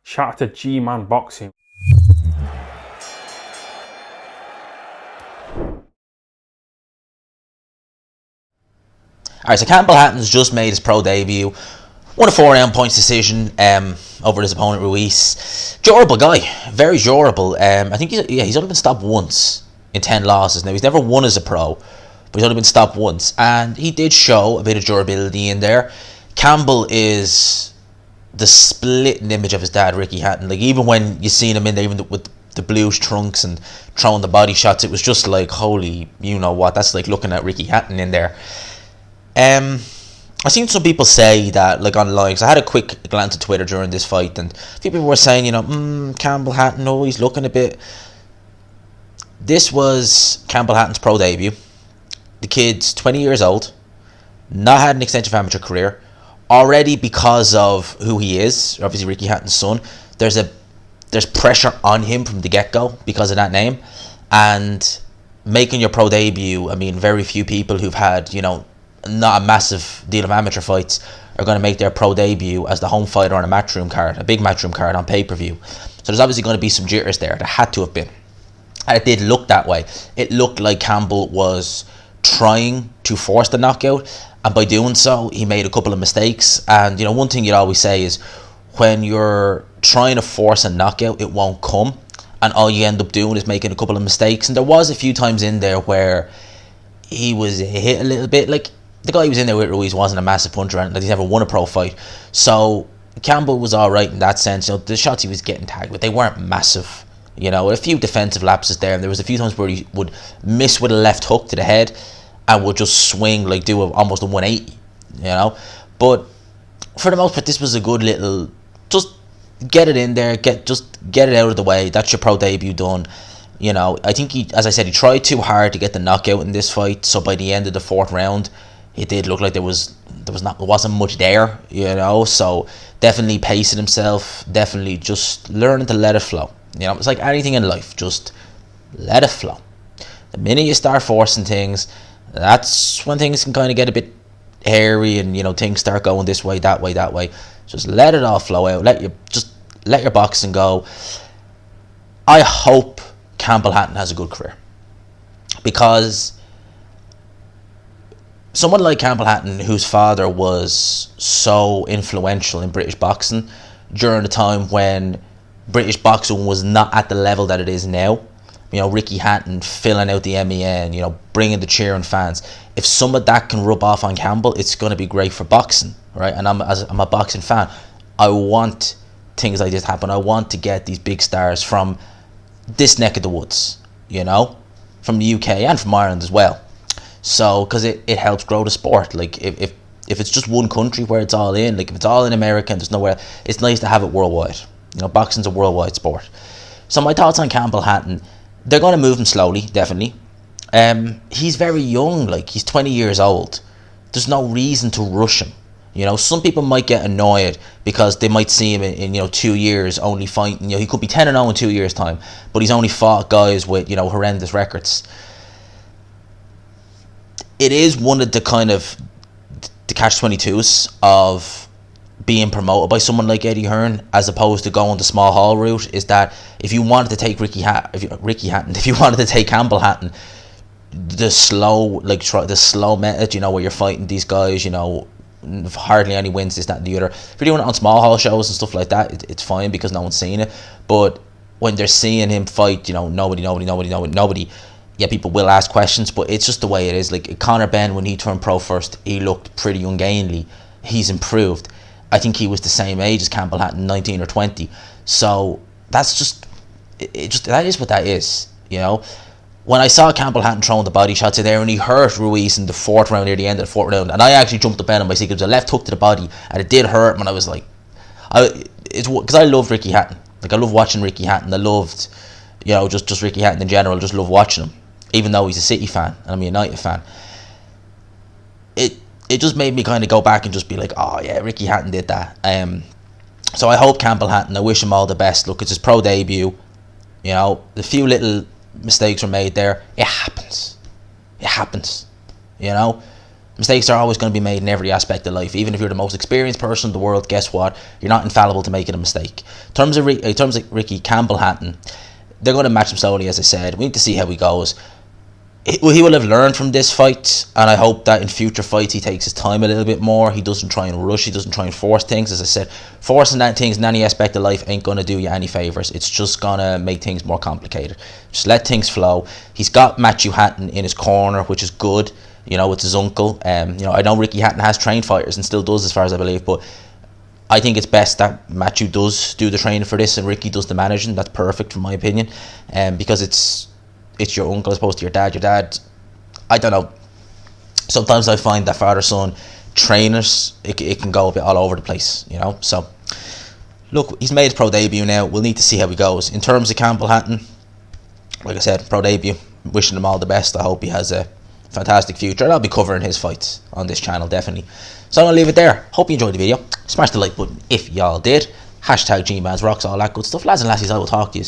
Shout out to G-Man Boxing. Alright, so Campbell Hatton's just made his pro debut. Won a 4-round points decision over his opponent Ruiz. Durable guy, very durable. I think he's only been stopped once in 10 losses. Now, he's never won as a pro, but he's only been stopped once. And he did show a bit of durability in there. Campbell is the splitting image of his dad, Ricky Hatton. Like, even when you seen him in there, even with the blues trunks and throwing the body shots, it was just like, holy, you know what, that's like looking at Ricky Hatton in there. I've seen some people say that, like, online, because I had a quick glance at Twitter during this fight, and a few people were saying, you know, Campbell Hatton, oh, he's looking a bit. This was Campbell Hatton's pro debut. The kid's 20 years old, not had an extensive amateur career. Already, because of who he is, obviously Ricky Hatton's son, there's pressure on him from the get-go because of that name. And making your pro debut, I mean, very few people who've had, you know, not a massive deal of amateur fights are going to make their pro debut as the home fighter on a matchroom card, a big matchroom card on pay-per-view. So there's obviously going to be some jitters there. There had to have been. And it did look that way. It looked like Campbell was trying to force the knockout, and by doing so, he made a couple of mistakes. And, you know, one thing you'd always say is when you're trying to force a knockout, it won't come. And all you end up doing is making a couple of mistakes. And there was a few times in there where he was hit a little bit. Like, the guy he was in there with, Ruiz, wasn't a massive puncher, and he's never won a pro fight. So Campbell was all right in that sense. You know, the shots he was getting tagged with, they weren't massive. You know, a few defensive lapses there, and there was a few times where he would miss with a left hook to the head and would just swing, like, do almost a 180. You know, but for the most part, this was a good little, just get it in there, get it out of the way. That's your pro debut done. You know, I think he, as I said, he tried too hard to get the knockout in this fight. So by the end of the 4th round, it did look like there wasn't much there, you know. So definitely pacing himself, definitely just learning to let it flow. You know, it's like anything in life, just let it flow. The minute you start forcing things, that's when things can kind of get a bit hairy, and, you know, things start going this way, that way, that way. Just let it all flow out. Let your boxing go. I hope Campbell Hatton has a good career, because someone like Campbell Hatton, whose father was so influential in British boxing during the time when British boxing was not at the level that it is now, you know, Ricky Hatton filling out the MEN, you know, bringing the cheering fans. If some of that can rub off on Campbell, it's going to be great for boxing, right? And I'm a boxing fan. I want things like this happen. I want to get these big stars from this neck of the woods, you know, from the UK and from Ireland as well. So, because it helps grow the sport. Like, if it's just one country where it's all in, like if it's all in America and there's nowhere, it's nice to have it worldwide. You know, boxing's a worldwide sport. So my thoughts on Campbell Hatton, they're going to move him slowly, definitely. He's very young, like, he's 20 years old. There's no reason to rush him. You know, some people might get annoyed because they might see him in, you know, 2 years only fighting. You know, he could be 10-0 in 2 years' time, but he's only fought guys with, you know, horrendous records. It is one of the kind of the catch-22s of being promoted by someone like Eddie Hearn, as opposed to going the small hall route, is that if you wanted to take if you wanted to take Campbell Hatton, the slow method, you know, where you're fighting these guys, you know, hardly any wins, this, that, and the other. If you're doing it on small hall shows and stuff like that, it's fine because no one's seeing it. But when they're seeing him fight, you know, nobody, yeah, people will ask questions, but it's just the way it is. Like Conor Benn, when he turned pro first, he looked pretty ungainly. He's improved. I think he was the same age as Campbell Hatton, 19 or 20. So that's just that is what that is, you know. When I saw Campbell Hatton throwing the body shots in there, and he hurt Ruiz in the 4th round, near the end of the 4th round, and I actually jumped up on my seat. It was a left hook to the body, and it did hurt him, and I was like, it's because I love Ricky Hatton. Like, I love watching Ricky Hatton. I loved, you know, just Ricky Hatton in general. I just love watching him, even though he's a City fan and I'm a United fan. It just made me kind of go back and just be like, oh yeah, Ricky Hatton did that. So I hope Campbell Hatton, I wish him all the best. Look, it's his pro debut. You know, the few little mistakes were made there. It happens. You know, Mistakes are always going to be made in every aspect of life. Even if you're the most experienced person in the world, guess what? You're not infallible to making a mistake. In terms of Ricky Campbell Hatton, they're going to match him slowly, as I said. We need to see how he goes. He will have learned from this fight, and I hope that in future fights he takes his time a little bit more. He doesn't try and rush. He doesn't try and force things. As I said, forcing things in any aspect of life ain't going to do you any favours. It's just going to make things more complicated. Just let things flow. He's got Matthew Hatton in his corner, which is good. You know, it's his uncle. I know Ricky Hatton has trained fighters and still does, as far as I believe, but I think it's best that Matthew does do the training for this and Ricky does the managing. That's perfect, from my opinion, because it's your uncle as opposed to your dad. Your dad, I don't know. Sometimes I find that father-son trainers, it can go a bit all over the place, you know. So, look, he's made his pro debut now. We'll need to see how he goes. In terms of Campbell Hatton, like I said, pro debut. Wishing him all the best. I hope he has a fantastic future. And I'll be covering his fights on this channel, definitely. So I'm going to leave it there. Hope you enjoyed the video. Smash the like button if y'all did. Hashtag GMansRocks, all that good stuff. Lads and lassies, I will talk to you.